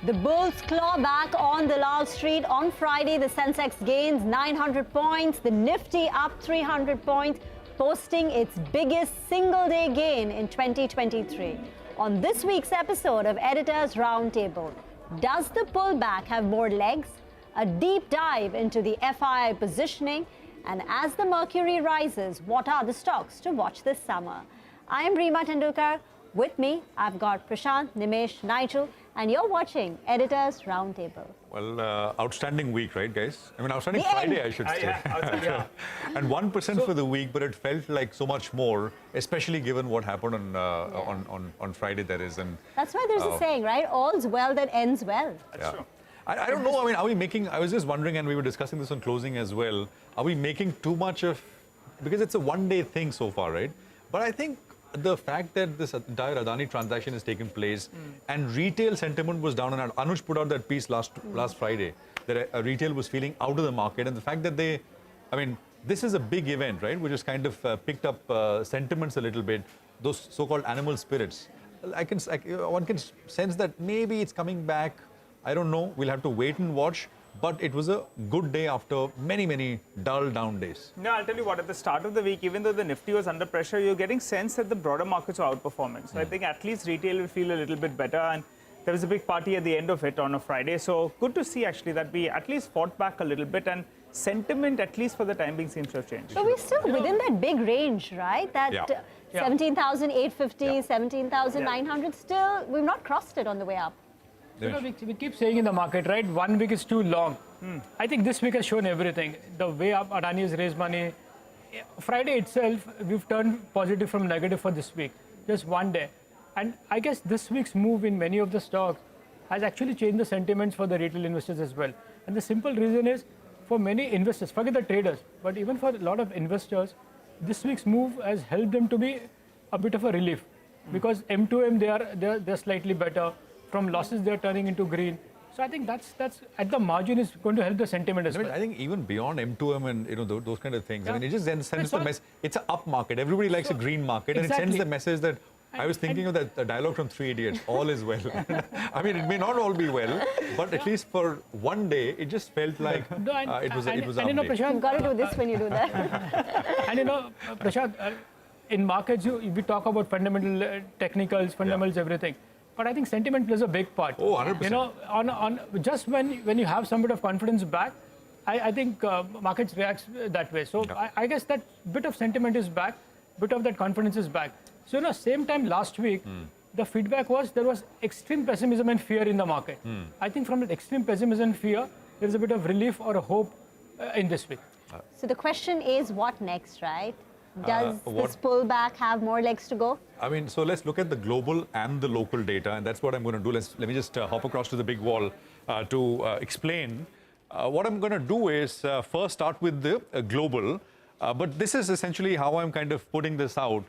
The bulls claw back on the Lal Street. On Friday, the Sensex gains 900 points, the Nifty up 300 points, posting its biggest single-day gain in 2023. On this week's episode of Editors Roundtable, does the pullback have more legs? A deep dive into the FII positioning, and as the mercury rises, what are the stocks to watch this summer? I am Reema Tendulkar. With me, I've got Prashant, Nimesh, Nigel, and you're watching Editors Roundtable. Well, outstanding week, right, guys? I mean, outstanding Friday, I should say. And 1% for the week, but it felt like so much more, especially given what happened on Friday, that is. And that's why there's a saying, right? All's well that ends well. That's true. I don't know. I mean, are we making? I was just wondering, and we were discussing this on closing as well. Are we making too much of? Because it's a one-day thing so far, right? But I think the fact that this entire Adani transaction has taken place and retail sentiment was down, and Anuj put out that piece last Friday that retail was feeling out of the market, and the fact that this is a big event, right, which has kind of picked up sentiments a little bit, those so-called animal spirits. One can sense that maybe it's coming back. I don't know. We'll have to wait and watch. But it was a good day after many, many dull down days. No, I'll tell you what, at the start of the week, even though the Nifty was under pressure, you're getting sense that the broader markets are outperforming. So I think at least retail will feel a little bit better. And there was a big party at the end of it on a Friday. So good to see, actually, that we at least fought back a little bit. And sentiment, at least for the time being, seems to have changed. So we're still within that big range, right? That 17,850, 17,900. Still, we've not crossed it on the way up. We keep saying in the market, right, 1 week is too long. I think this week has shown everything. The way up Adani has raised money. Friday itself, we've turned positive from negative for this week. Just one day. And I guess this week's move in many of the stocks has actually changed the sentiments for the retail investors as well. And the simple reason is, for many investors, forget the traders, but even for a lot of investors, this week's move has helped them to be a bit of a relief. Because M2M, they're slightly better. From losses, they're turning into green. So I think that's at the margin is going to help the sentiment as well. I think even beyond M2M and those kind of things. I mean, it just sends the message. It's an up market. Everybody likes a green market, and it sends the message that I was thinking of that dialogue from Three Idiots. All is well. I mean, it may not all be well, but at least for one day, it just felt like it was. Prashant, you've got to do this when you do that. And Prashant, in markets, we talk about fundamental technicals, fundamentals, everything. But I think sentiment plays a big part. Oh, 100%. Just when you have some bit of confidence back, I think markets react that way. So I guess that bit of sentiment is back, bit of that confidence is back. So same time last week, the feedback was there was extreme pessimism and fear in the market. I think from that extreme pessimism and fear, there's a bit of relief or a hope in this week. So the question is, what next, right? Does this pullback have more legs to go? I mean, so let's look at the global and the local data, and that's what I'm going to do. Let me just hop across to the big wall to explain. What I'm going to do is first start with the global, but this is essentially how I'm kind of putting this out.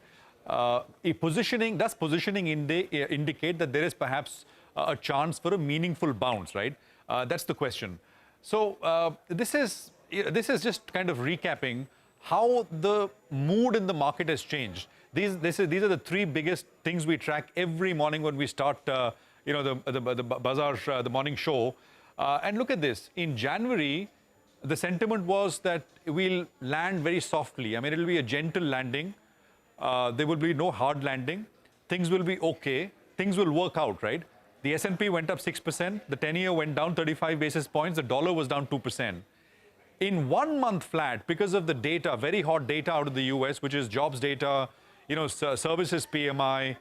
Does positioning indicate that there is perhaps a chance for a meaningful bounce, right? That's the question. So this is just kind of recapping how the mood in the market has changed. These are the three biggest things we track every morning when we start, the bazaar, the morning show. And look at this. In January, the sentiment was that we'll land very softly. I mean, it'll be a gentle landing. There will be no hard landing. Things will be okay. Things will work out, right? The S&P went up 6%. The 10-year went down 35 basis points. The dollar was down 2%. In 1 month flat, because of the data, very hot data out of the US, which is jobs data, services PMI,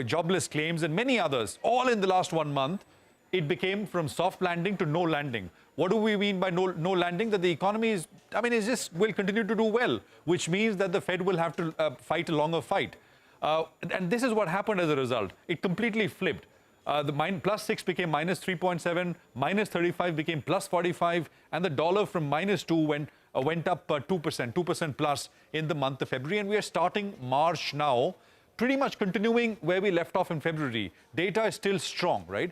jobless claims, and many others, all in the last 1 month, it became from soft landing to no landing. What do we mean by no landing? That the economy will continue to do well, which means that the Fed will have to fight a longer fight. And this is what happened as a result. It completely flipped. The +6 became -3.7, -35 became +45, and the dollar from -2 went up 2% plus in the month of February. And we are starting March now, pretty much continuing where we left off in February. Data is still strong, right?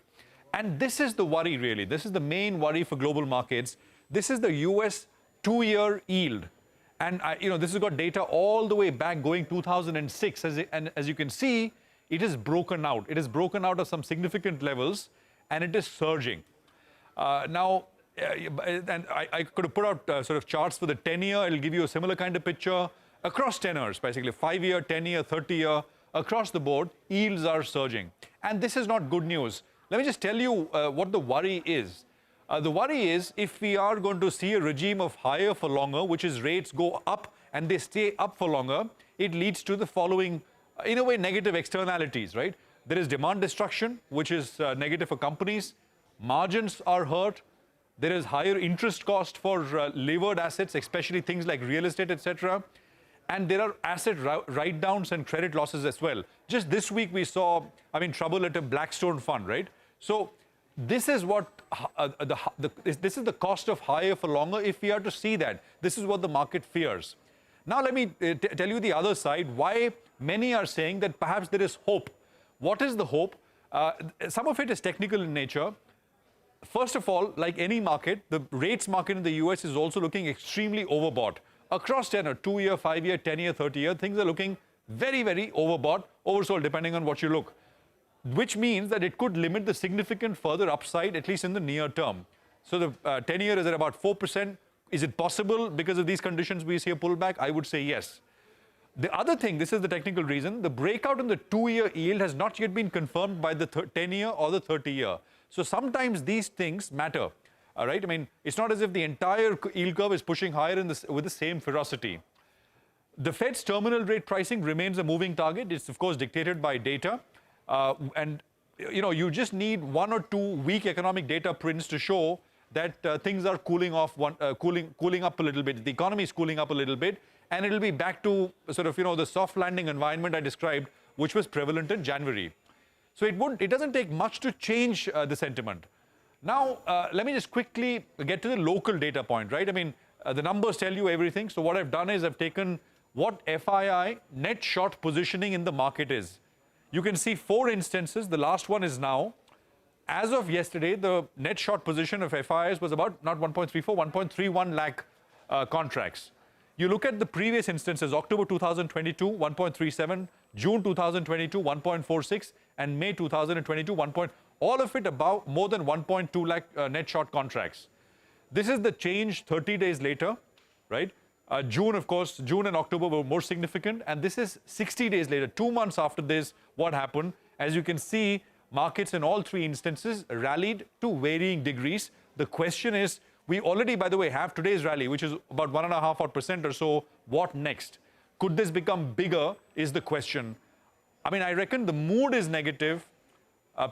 And this is the worry, really. This is the main worry for global markets. This is the US 2-year yield. And this has got data all the way back going 2006. And as you can see, it is broken out. It is broken out of some significant levels. and it is surging. And I could have put out sort of charts for the 10-year. It'll give you a similar kind of picture across tenors, basically 5-year, 10-year, 30-year, across the board, yields are surging. And this is not good news. Let me just tell you what the worry is. The worry is if we are going to see a regime of higher for longer, which is rates go up and they stay up for longer, it leads to the following, in a way, negative externalities, right? There is demand destruction, which is negative for companies. Margins are hurt. There is higher interest cost for levered assets, especially things like real estate, etc. And there are asset write-downs and credit losses as well. Just this week we saw, trouble at a Blackstone fund, right? So this is what this is the cost of higher for longer. If we are to see that, this is what the market fears. Now let me tell you the other side, why many are saying that perhaps there is hope. What is the hope? Some of it is technical in nature. First of all, like any market, the rates market in the US is also looking extremely overbought. Across tenor, 2-year, 5-year, 10-year, 30-year, things are looking very, very overbought, oversold, depending on what you look, which means that it could limit the significant further upside, at least in the near term. So the 10-year is at about 4%. Is it possible because of these conditions we see a pullback? I would say yes. The other thing, this is the technical reason, the breakout in the 2-year yield has not yet been confirmed by the 10-year or the 30-year. So sometimes these things matter. All right, it's not as if the entire yield curve is pushing higher with the same ferocity. The Fed's terminal rate pricing remains a moving target. It's of course dictated by data, and you just need 1 or 2 weak economic data prints to show that things are cooling off, cooling up a little bit. The economy is cooling up a little bit, and it'll be back to sort of the soft landing environment I described, which was prevalent in January. So it doesn't take much to change the sentiment. Now, let me just quickly get to the local data point, right? The numbers tell you everything. So what I've done is I've taken what FII net short positioning in the market is. You can see 4 instances. The last one is now. As of yesterday, the net short position of FIIs was about not 1.34, 1.31 lakh contracts. You look at the previous instances, October 2022, 1.37, June 2022, 1.46, and May 2022, all of it about more than 1.2 lakh net short contracts. This is the change 30 days later, right? June, of course, June and October were more significant, and this is 60 days later, 2 months after this, what happened? As you can see, markets in all 3 instances rallied to varying degrees. The question is, we already, by the way, have today's rally, which is about 1.5% or so. What next? Could this become bigger is the question. I reckon the mood is negative.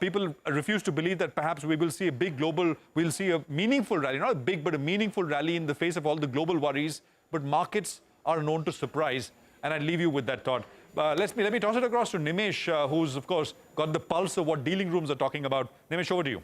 People refuse to believe that perhaps we will see we'll see a meaningful rally, not a big, but a meaningful rally in the face of all the global worries. But markets are known to surprise, and I leave you with that thought. Let me toss it across to Nimesh, who's, of course, got the pulse of what dealing rooms are talking about. Nimesh, over to you.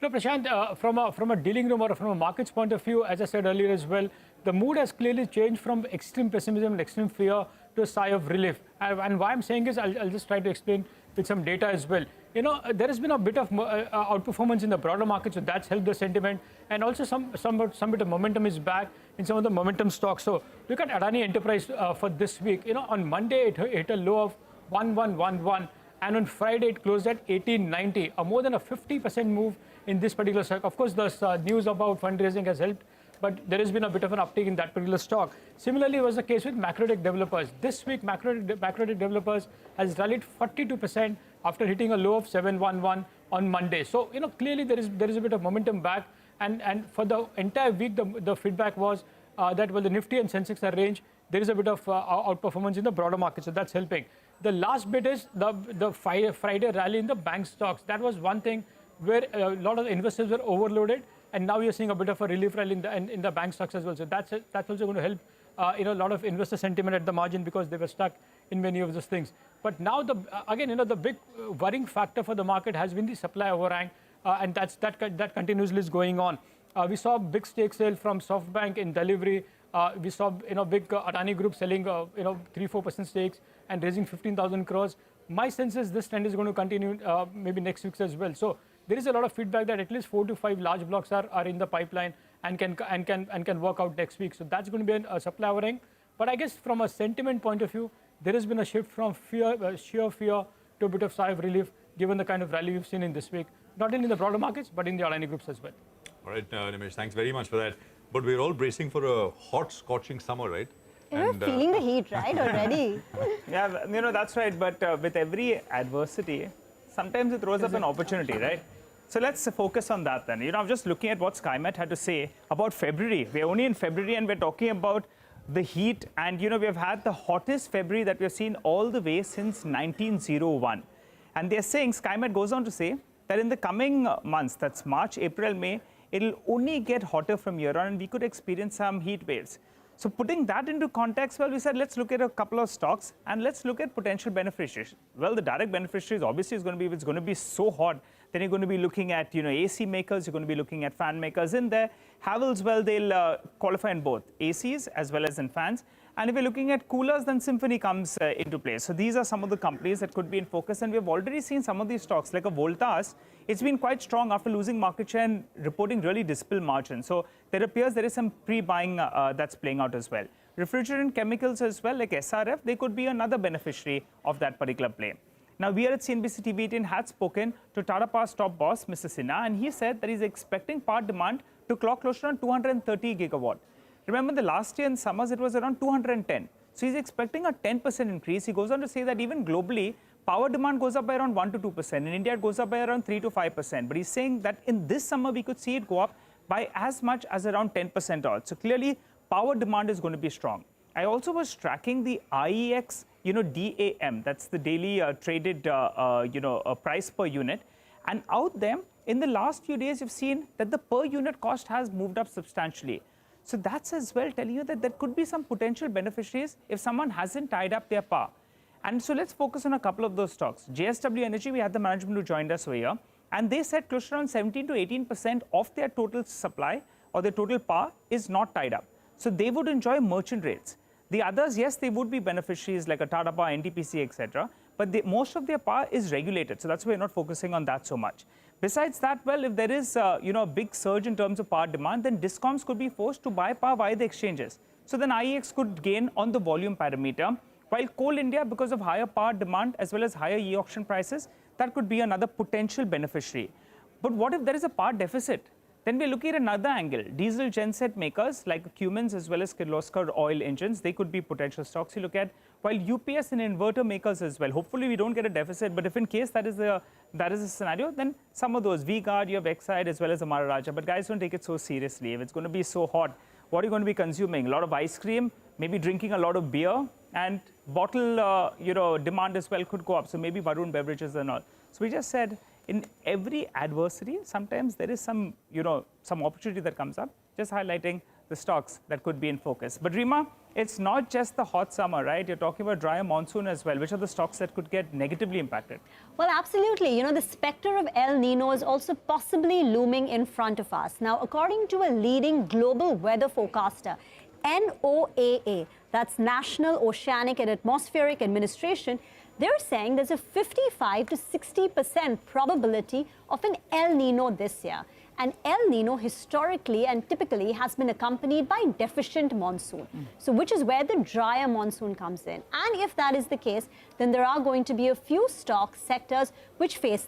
No, Prashant, from a dealing room or from a market's point of view, as I said earlier as well, the mood has clearly changed from extreme pessimism and extreme fear to a sigh of relief. And why I'm saying is, I'll just try to explain with some data as well. There has been a bit of outperformance in the broader market, so that's helped the sentiment. And also some bit of momentum is back in some of the momentum stocks. So look at Adani Enterprise for this week. On Monday, it hit a low of 1111. And on Friday, it closed at 1890, more than a 50% move in this particular stock. Of course, the news about fundraising has helped, but there has been a bit of an uptick in that particular stock. Similarly, was the case with Macrotech Developers. This week, Macrotech Developers has rallied 42% after hitting a low of 711 on Monday. So, clearly there is a bit of momentum back. And for the entire week, the feedback was that the Nifty and Sensex are range. There is a bit of outperformance in the broader market, so that's helping. The last bit is the Friday rally in the bank stocks. That was one thing where a lot of investors were overloaded, and now you're seeing a bit of a relief rally in the bank stocks as well. So that's also going to help a lot of investor sentiment at the margin, because they were stuck in many of those things. But now the big worrying factor for the market has been the supply overhang, and that continuously is going on. We saw big stake sale from SoftBank in delivery. We saw big Adani Group selling 3-4% stakes and raising 15,000 crores. My sense is this trend is going to continue maybe next week as well. So there is a lot of feedback that at least 4 to 5 large blocks are in the pipeline and can work out next week. So that's going to be a supply overhang. But I guess from a sentiment point of view, there has been a shift from sheer fear to a bit of sigh of relief, given the kind of rally we've seen in this week. not only in the broader markets, but in the Adani groups as well. All right, Nimesh, thanks very much for that. But we're all bracing for a hot, scorching summer, right? You're feeling the heat, right, already? Yeah, that's right. But with every adversity, sometimes it throws up an opportunity, right? So let's focus on that then. I'm just looking at what SkyMet had to say about February. We're only in February and we're talking about the heat. And, we've had the hottest February that we've seen all the way since 1901. And they're saying, SkyMet goes on to say that in the coming months, that's March, April, May, it'll only get hotter from here on and we could experience some heat waves. So putting that into context, well, we said, let's look at a couple of stocks and let's look at potential beneficiaries. Well, the direct beneficiaries obviously is going to be, if it's going to be so hot, then you're going to be looking at, AC makers, you're going to be looking at fan makers in there. Havells, well, they'll qualify in both ACs as well as in fans. And if you're looking at coolers, then Symphony comes into play. So these are some of the companies that could be in focus. And we've already seen some of these stocks, like a Voltas. It's been quite strong after losing market share and reporting really dismal margins. So there appears there is some pre-buying that's playing out as well. Refrigerant chemicals as well, like SRF, they could be another beneficiary of that particular play. Now, we at CNBC-TV18 had spoken to Tata Power's top boss, Mr. Sinha, and he said that he's expecting power demand to clock close to around 230 gigawatt. Remember, the last year in summers, it was around 210. So he's expecting a 10% increase. He goes on to say that even globally, power demand goes up by around 1 to 2%. In India, it goes up by around 3 to 5%. But he's saying that in this summer, we could see it go up by as much as around 10% odd. So clearly, power demand is going to be strong. I also was tracking the IEX, DAM. That's the daily traded, price per unit. And out there, in the last few days, you've seen that the per unit cost has moved up substantially. So that's as well telling you that there could be some potential beneficiaries if someone hasn't tied up their power. And so let's focus on a couple of those stocks. JSW Energy, we had the management who joined us over here. And they said close to around 17 to 18% of their total supply or their total power is not tied up. So they would enjoy merchant rates. The others, yes, they would be beneficiaries like a Tata Power, NTPC, etc. But most of their power is regulated. So that's why we're not focusing on that so much. Besides that, well, if there is a big surge in terms of power demand, then discoms could be forced to buy power via the exchanges. So then IEX could gain on the volume parameter. While Coal India, because of higher power demand as well as higher e-auction prices, that could be another potential beneficiary. But what if there is a power deficit? Then we're looking at another angle. Diesel genset makers like Cummins as well as Kirloskar oil engines, they could be potential stocks you look at. While UPS and inverter makers as well. Hopefully we don't get a deficit, but if in case that is the scenario, then some of those, V-Guard, you have Exide as well as Amara Raja. But guys, don't take it so seriously. If it's going to be so hot, what are you going to be consuming? A lot of ice cream, maybe drinking a lot of beer, and bottle demand as well could go up. So maybe Varun beverages and all. So we just said, in every adversity, sometimes there is some opportunity that comes up, just highlighting the stocks that could be in focus. But Rima, it's not just the hot summer, right? You're talking about drier monsoon as well. Which are the stocks that could get negatively impacted? Well, absolutely. The specter of El Nino is also possibly looming in front of us. Now, according to a leading global weather forecaster, NOAA, that's National Oceanic and Atmospheric Administration, they're saying there's a 55 to 60% probability of an El Nino this year. And El Nino historically and typically has been accompanied by deficient monsoon. So which is where the drier monsoon comes in. And if that is the case, then there are going to be a few stock sectors which face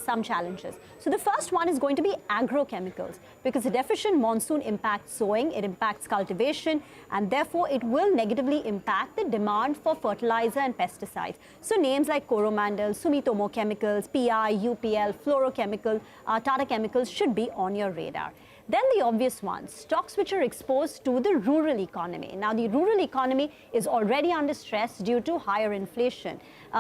some challenges. So the first one is going to be agrochemicals, because a deficient monsoon impacts sowing, it impacts cultivation, and therefore it will negatively impact the demand for fertilizer and pesticides. So names like Coromandel, Sumitomo Chemicals, PI, UPL, Fluorochemical, Tata Chemicals should be on your radar. Then the obvious ones, stocks which are exposed to the rural economy. Now, the rural economy is already under stress due to higher inflation.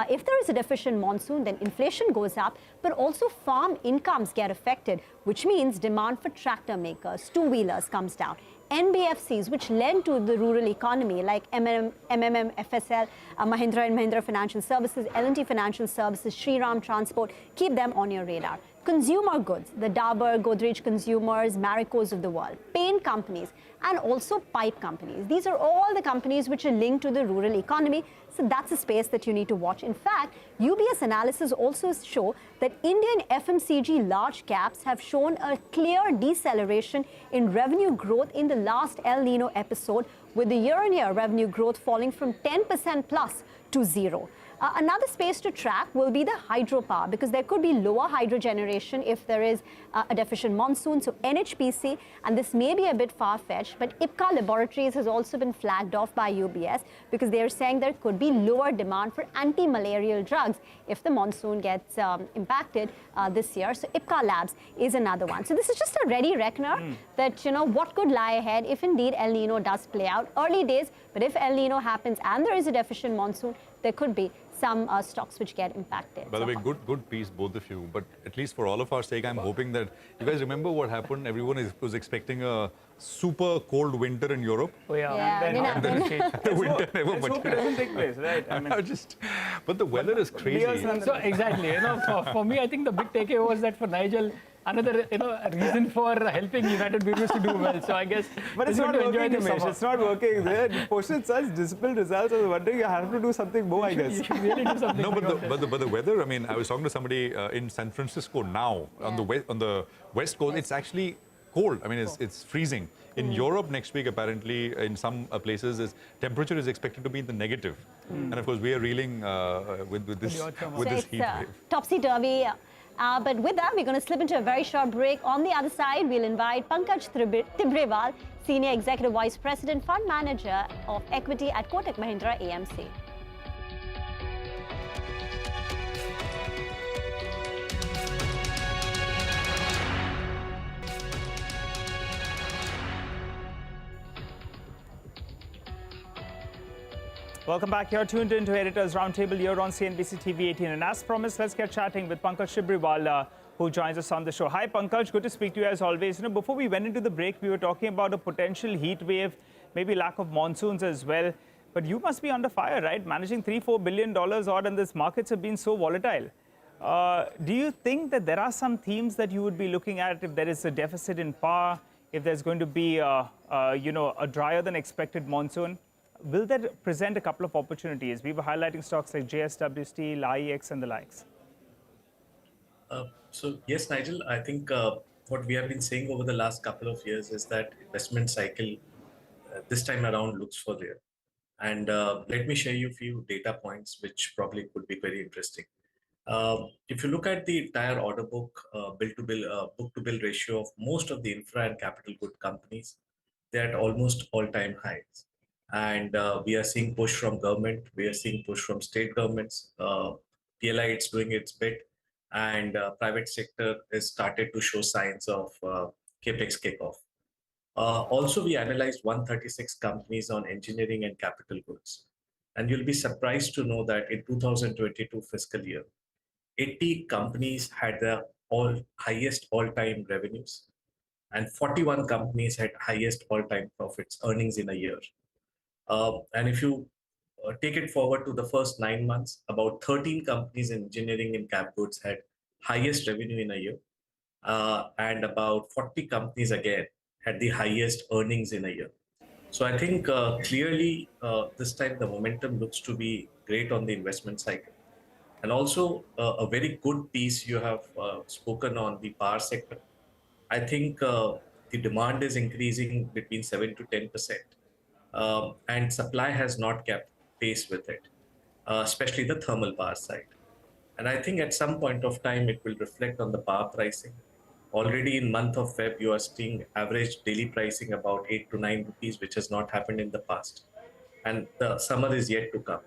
If there is a deficient monsoon, then inflation goes up, but also farm incomes get affected, which means demand for tractor makers, two-wheelers comes down. NBFCs, which lend to the rural economy, like MMM, FSL, Mahindra and Mahindra Financial Services, L&T Financial Services, Shriram Transport, keep them on your radar. Consumer goods, the Dabur, Godrej Consumers, Marico's of the world, paint companies, and also pipe companies. These are all the companies which are linked to the rural economy. So that's a space that you need to watch. In fact, UBS analysis also show that Indian FMCG large caps have shown a clear deceleration in revenue growth in the last El Nino episode, with the year-on-year revenue growth falling from 10% plus to 0. Another space to track will be the hydropower, because there could be lower hydro generation if there is a deficient monsoon. So NHPC, and this may be a bit far-fetched, but IPCA Laboratories has also been flagged off by UBS because they are saying there could be lower demand for anti-malarial drugs if the monsoon gets impacted this year. So IPCA Labs is another one. So this is just a ready reckoner that, what could lie ahead if indeed El Nino does play out. Early days, but if El Nino happens and there is a deficient monsoon, there could be some stocks which get impacted. By the way, good piece, both of you. But at least for all of our sake, I'm hoping that you guys remember what happened. Everyone was expecting a super cold winter in Europe. Oh, yeah. Yeah, And then The winter never Let's hope it doesn't take place, right? I mean, but the weather is crazy. So exactly, for me, I think the big takeaway was that for Nigel, another reason for helping United Brewers to do well. So I guess but it's he's not going to working, enjoy this Dinesh. summer. It's not working. They posted such dismal results. I was wondering, you have to do something more, I guess. You should really do something. No, about this. but the weather. I mean, I was talking to somebody in San Francisco now on the west coast. It's actually cold. I mean, it's freezing. In Europe next week, apparently, in some places, temperature is expected to be in the negative. And of course, we are reeling with this heat wave. Topsy-turvy. But with that, we're going to slip into a very short break. On the other side, we'll invite Pankaj Tibrewal, Senior Executive Vice President, Fund Manager of Equity at Kotak Mahindra AMC. Welcome back. You're tuned into Editors Roundtable here on CNBC-TV18. And as promised, let's get chatting with Pankaj Tibrewal, who joins us on the show. Hi, Pankaj. Good to speak to you as always. Before we went into the break, we were talking about a potential heat wave, maybe lack of monsoons as well. But you must be under fire, right? Managing $3-4 billion odd, and these markets have been so volatile. Do you think that there are some themes that you would be looking at if there is a deficit in power, if there's going to be, a drier than expected monsoon? Will that present a couple of opportunities? We were highlighting stocks like JSW Steel, IEX, and the likes. So yes, Nigel, I think what we have been saying over the last couple of years is that investment cycle this time around looks for real. And let me share you a few data points which probably could be very interesting. If you look at the entire order book, book-to-bill ratio of most of the infra and capital good companies, they're at almost all-time highs. And we are seeing push from government, we are seeing push from state governments, PLI it's doing its bit, and private sector has started to show signs of capex kickoff. Also, we analyzed 136 companies on engineering and capital goods. And you'll be surprised to know that in 2022 fiscal year, 80 companies had the highest all-time revenues, and 41 companies had highest all-time profits, earnings in a year. And if you take it forward to the first 9 months, about 13 companies in engineering and cap goods had highest revenue in a year, and about 40 companies again had the highest earnings in a year. So I think clearly this time the momentum looks to be great on the investment cycle. And also a very good piece you have spoken on the power sector. I think the demand is increasing between 7 to 10%. And supply has not kept pace with it, especially the thermal power side. And I think at some point of time, it will reflect on the power pricing. Already in month of Feb, you are seeing average daily pricing about 8 to 9 rupees, which has not happened in the past. And the summer is yet to come.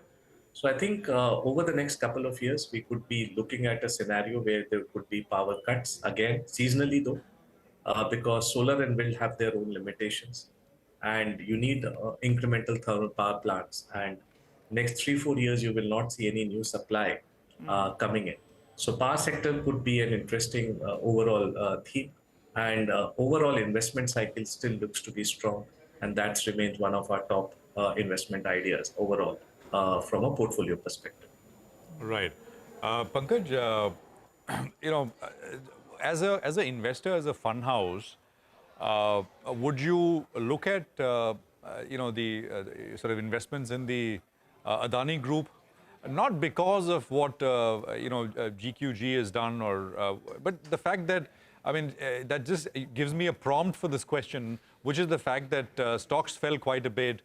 So I think over the next couple of years, we could be looking at a scenario where there could be power cuts, again, seasonally though, because solar and wind have their own limitations. And you need incremental thermal power plants. And next 3-4 years, you will not see any new supply coming in. So power sector could be an interesting overall theme. And overall investment cycle still looks to be strong. And that remains one of our top investment ideas overall from a portfolio perspective. Right. Pankaj, as an investor, as a fund house, would you look at the sort of investments in the Adani Group, not because of what GQG has done, but the fact that that just gives me a prompt for this question, which is the fact that stocks fell quite a bit.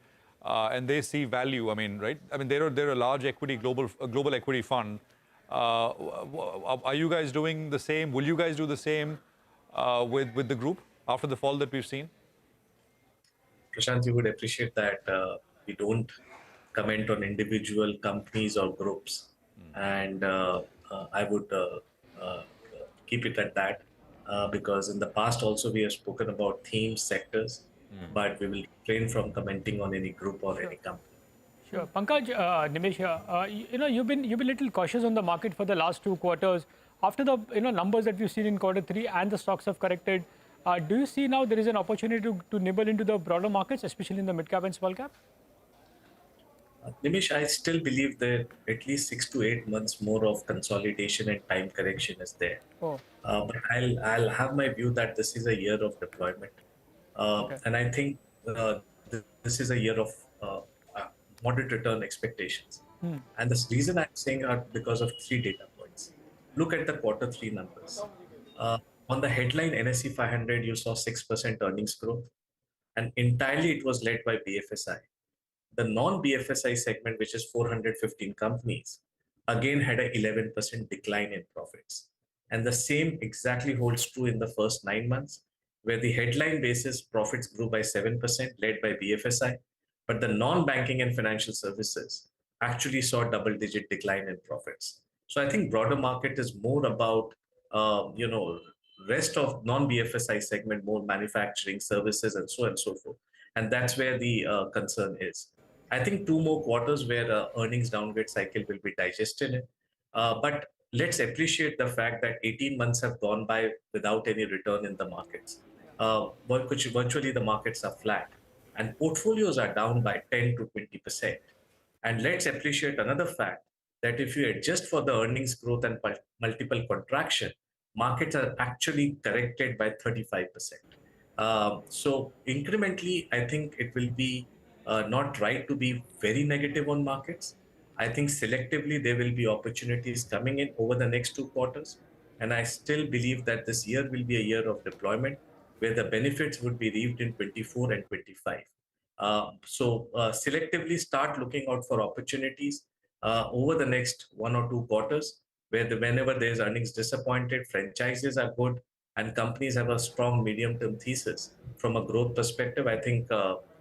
and they see value. I mean, right? I mean, they're a large equity global equity fund. Are you guys doing the same? Will you guys do the same with the group after the fall that we've seen? Prashant, you would appreciate that we don't comment on individual companies or groups, and I would keep it at that because in the past also we have spoken about themes, sectors, but we will refrain from commenting on any group or any company. Sure. Pankaj, Nimesh, you've been a little cautious on the market for the last 2 quarters. After the numbers that we've seen in Q3 and the stocks have corrected, do you see now there is an opportunity to nibble into the broader markets, especially in the mid cap and small cap? Nimish, I still believe that at least 6 to 8 months more of consolidation and time correction is there. Oh. But I'll have my view that this is a year of deployment, and I think this is a year of moderate return expectations. And the reason I'm saying are because of 3 data points. Look at the Q3 numbers. On the headline NSE 500, you saw 6% earnings growth, and entirely it was led by BFSI. The non-BFSI segment, which is 415 companies, again had an 11% decline in profits. And the same exactly holds true in the first 9 months, where the headline basis profits grew by 7%, led by BFSI, but the non-banking and financial services actually saw double-digit decline in profits. So I think broader market is more about, rest of non-BFSI segment, more manufacturing, services, and so on and so forth. And that's where the concern is. I think 2 more quarters where earnings downgrade cycle will be digested in. But let's appreciate the fact that 18 months have gone by without any return in the markets. Virtually the markets are flat and portfolios are down by 10 to 20%. And let's appreciate another fact that if you adjust for the earnings growth and multiple contraction, markets are actually corrected by 35%. So incrementally, I think it will be not right to be very negative on markets. I think selectively there will be opportunities coming in over the next 2 quarters. And I still believe that this year will be a year of deployment where the benefits would be reaped in 24 and 25. So selectively start looking out for opportunities over the next 1 or 2 quarters where whenever there's earnings disappointed, franchises are good, and companies have a strong medium-term thesis from a growth perspective. I think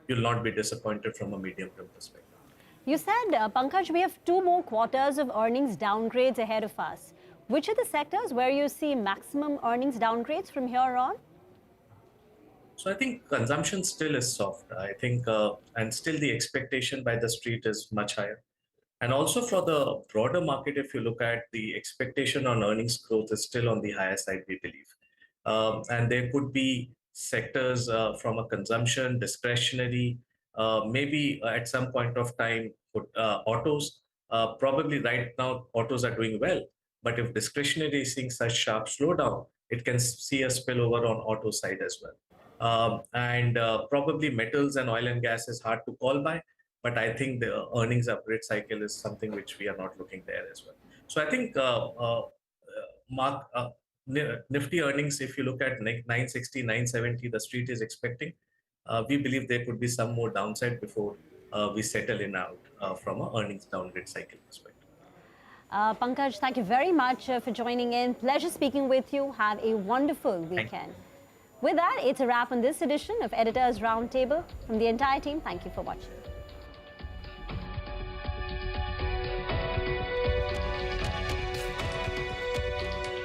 you'll not be disappointed from a medium-term perspective. You said, Pankaj, we have 2 more quarters of earnings downgrades ahead of us. Which are the sectors where you see maximum earnings downgrades from here on? So I think consumption still is soft. I think, and still the expectation by the street is much higher. And also for the broader market, if you look at the expectation on earnings growth is still on the higher side, we believe. And there could be sectors from a consumption, discretionary, maybe at some point of time, autos. Probably right now, autos are doing well. But if discretionary is seeing such sharp slowdown, it can see a spillover on auto side as well. And probably metals and oil and gas is hard to call by. But I think the earnings upgrade cycle is something which we are not looking there as well. So I think Nifty earnings, if you look at 960, 970, the street is expecting. We believe there could be some more downside before we settle in out from an earnings downgrade cycle perspective. Pankaj, thank you very much for joining in. Pleasure speaking with you. Have a wonderful weekend. With that, it's a wrap on this edition of Editors Roundtable. From the entire team, thank you for watching.